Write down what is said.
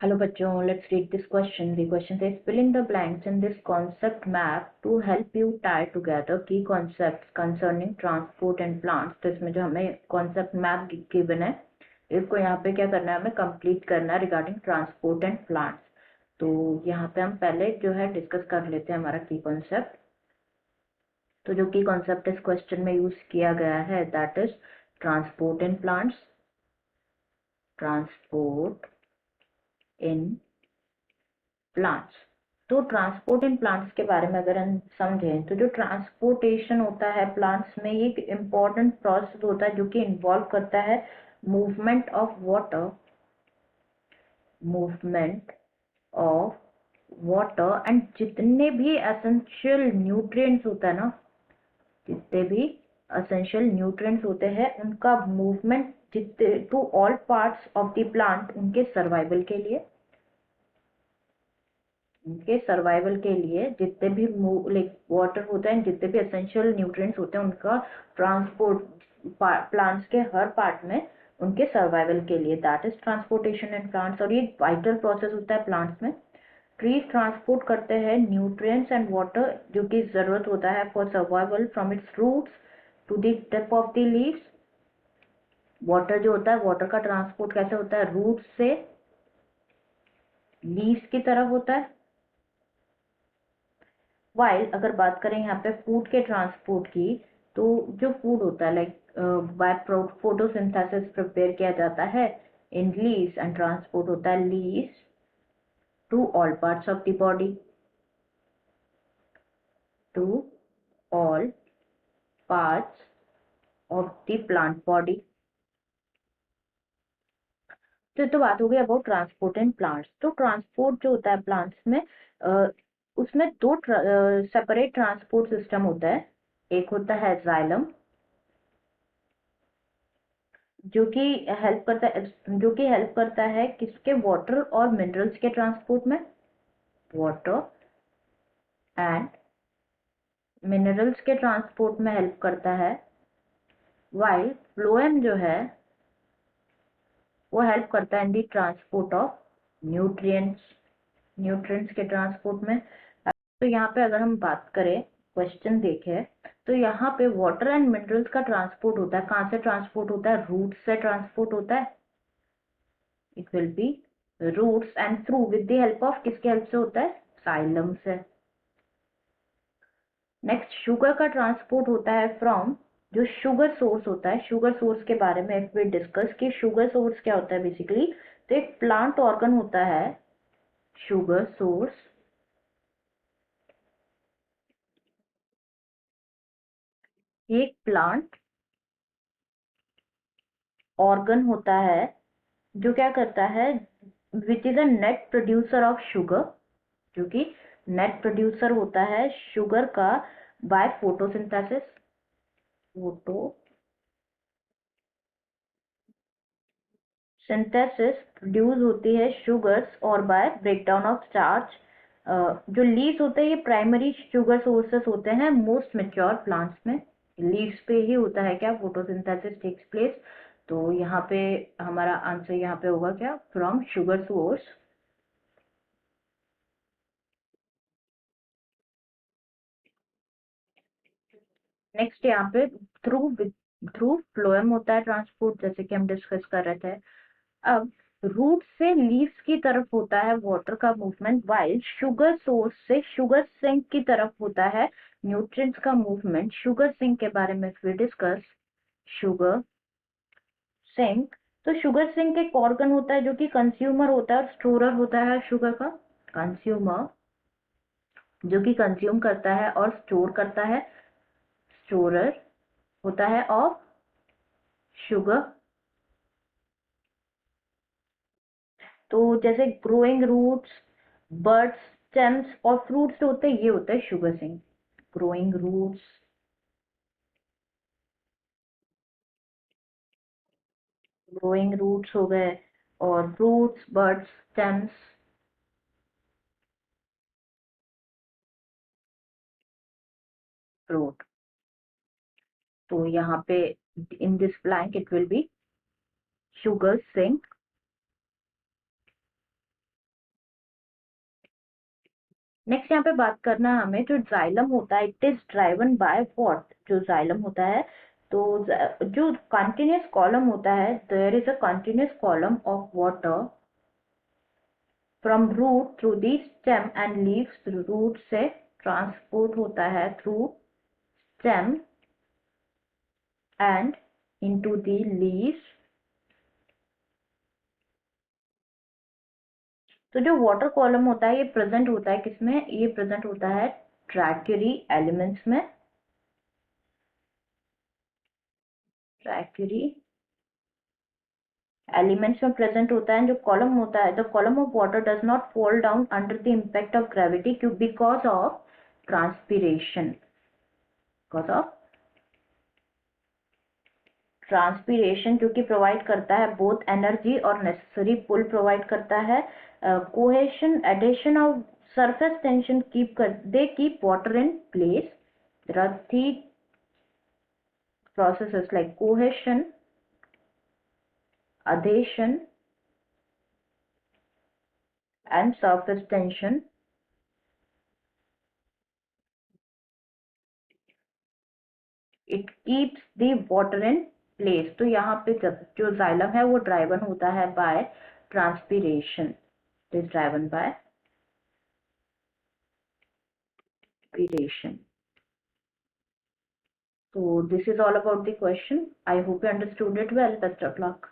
Hello bachcho, let's read this question. The question says fill in the blanks in this concept map to help you tie together key concepts concerning transport and plants. तो इसमें जो हमें concept map given है, इसको यहाँ पे क्या करना है, हमें complete करना है regarding transport and plants. तो यहाँ पे हम पहले जो है डिस्कस कर लेते हैं हमारा की कॉन्सेप्ट. तो जो की कॉन्सेप्ट इस क्वेश्चन में यूज किया गया है that is transport in plants. Transport in plants. तो ट्रांसपोर्ट इन प्लांट्स के बारे में अगर हम समझें तो जो ट्रांसपोर्टेशन होता है प्लांट्स में ये एक इम्पॉर्टेंट प्रोसेस होता है जो कि इन्वॉल्व करता है movement of water, movement of water and जितने भी एसेंशियल न्यूट्रिएंट्स होता है ना, जितने भी एसेंशियल न्यूट्रिएंट्स होते हैं उनका मूवमेंट जितने to all parts of the plant उनके सर्वाइवल के लिए, उनके सर्वाइवल के लिए जितने भी लाइक वाटर होता है, जितने भी एसेंशियल न्यूट्रिएंट्स होते हैं उनका ट्रांसपोर्ट प्लांट्स के हर पार्ट में उनके सर्वाइवल के लिए, that is transportation in plants. और ये वाइटल प्रोसेस होता है प्लांट्स में. ट्रीज ट्रांसपोर्ट करते हैं न्यूट्रिएंट्स एंड वाटर जो कि जरूरत होता है for survival from its roots to the tip of the leaves. Water जो होता है, वाटर का ट्रांसपोर्ट कैसे होता है, रूट्स से लीव्स की तरफ होता है. वाइल अगर बात करें यहाँ पे फूड के ट्रांसपोर्ट की, तो जो फूड होता है लाइक बाय फोटोसिंथेसिस प्रिपेयर किया जाता है इन लीव्स एंड ट्रांसपोर्ट होता है leaves to all parts of the body, to all parts of the plant body. तो बात हो गई अबाउट ट्रांसपोर्ट इन प्लांट्स. तो ट्रांसपोर्ट जो होता है प्लांट्स में उसमें दो सेपरेट ट्रांसपोर्ट सिस्टम होता है. एक होता है जाइलम जो कि हेल्प करता है किसके, वाटर और मिनरल्स के ट्रांसपोर्ट में, वाटर एंड मिनरल्स के ट्रांसपोर्ट में हेल्प करता है. वाइल फ्लोएम जो है वो हेल्प करता है इन दी ट्रांसपोर्ट ऑफ न्यूट्रिएंट्स, न्यूट्रिएंट्स के ट्रांसपोर्ट में. तो यहाँ पे अगर हम बात करें, क्वेश्चन देखें, तो यहाँ पे वाटर एंड मिनरल्स का ट्रांसपोर्ट होता है. कहाँ से ट्रांसपोर्ट होता है, रूट से ट्रांसपोर्ट होता है. It will be roots and through with the help of, किसके हेल्प से होता है, साइलम से. नेक्स्ट शुगर का ट्रांसपोर्ट होता है फ्रॉम जो शुगर सोर्स होता है. शुगर सोर्स के बारे में इफ वी डिस्कस कि शुगर सोर्स क्या होता है बेसिकली, तो एक प्लांट ऑर्गन होता है शुगर सोर्स. एक प्लांट ऑर्गन होता है जो क्या करता है, which is a net producer of sugar, जो कि नेट प्रोड्यूसर होता है शुगर का बाय फोटोसिंथेसिस. फोटोसिंथेसिस प्रोड्यूस होती है शुगर्स और बाय ब्रेकडाउन ऑफ स्टार्च. जो लीव्स होते हैं ये प्राइमरी शुगर सोर्सेस होते हैं मोस्ट मेच्योर प्लांट्स में. लीव्स पे ही होता है क्या, फोटोसिंथेसिस टेक्स प्लेस. तो यहाँ पे हमारा आंसर यहाँ पे होगा क्या, फ्रॉम शुगर सोर्स. नेक्स्ट यहाँ पे थ्रू थ्रू फ्लोएम होता है ट्रांसपोर्ट, जैसे कि हम डिस्कस कर रहे थे. अब रूट से लीव्स की तरफ होता है वाटर का मूवमेंट, वाइल शुगर सोर्स से शुगर सिंक की तरफ होता है न्यूट्रिएंट्स का मूवमेंट. शुगर सिंक के बारे में फिर डिस्कस. शुगर सिंक, तो शुगर सिंक एक ऑर्गन होता है जो कि कंज्यूमर होता है और स्टोरर होता है शुगर का. कंज्यूमर जो कि कंज्यूम करता है और स्टोर करता है, स्टोरर होता है ऑफ शुगर. तो जैसे ग्रोइंग रूट्स, बर्ड्स, स्टेम्स और फ्रूट्स जो होते हैं ये होता है sugar sink. Growing roots, growing roots हो गए, और फ्रूट्स, बर्ड्स, स्टेम्स, फ्रूट. तो यहाँ पे in this blank it will be sugar sink. Next यहाँ पे बात करना है हमें, जो जाइलम होता है it is driven by what. जो जाइलम होता है, तो जो कंटिन्यूस कॉलम होता है, there is a continuous column of water from root through the stem and leaves. Root से ट्रांसपोर्ट होता है through stem and into the leaves. तो जो वाटर कॉलम होता है ये प्रेजेंट होता है किसमें, ये प्रेजेंट होता है ट्रैक्यूरी एलिमेंट्स में। ट्रैक्यूरी एलिमेंट्स में प्रेजेंट होता है। जो कॉलम होता है, the column of water does not fall down under the impact of gravity, क्यों, because of transpiration. Because of transpiration, जो कि प्रोवाइड करता है बोथ एनर्जी और नेसेसरी पुल प्रोवाइड करता है। Cohesion, adhesion of surface tension they keep water in place. There are three processes like cohesion, adhesion and surface tension. It keeps the water in place. तो यहाँ पे जो xylem है वो driven होता है by transpiration. It is driven by transpiration. So this is all about the question. I hope you understood it well. Best of luck.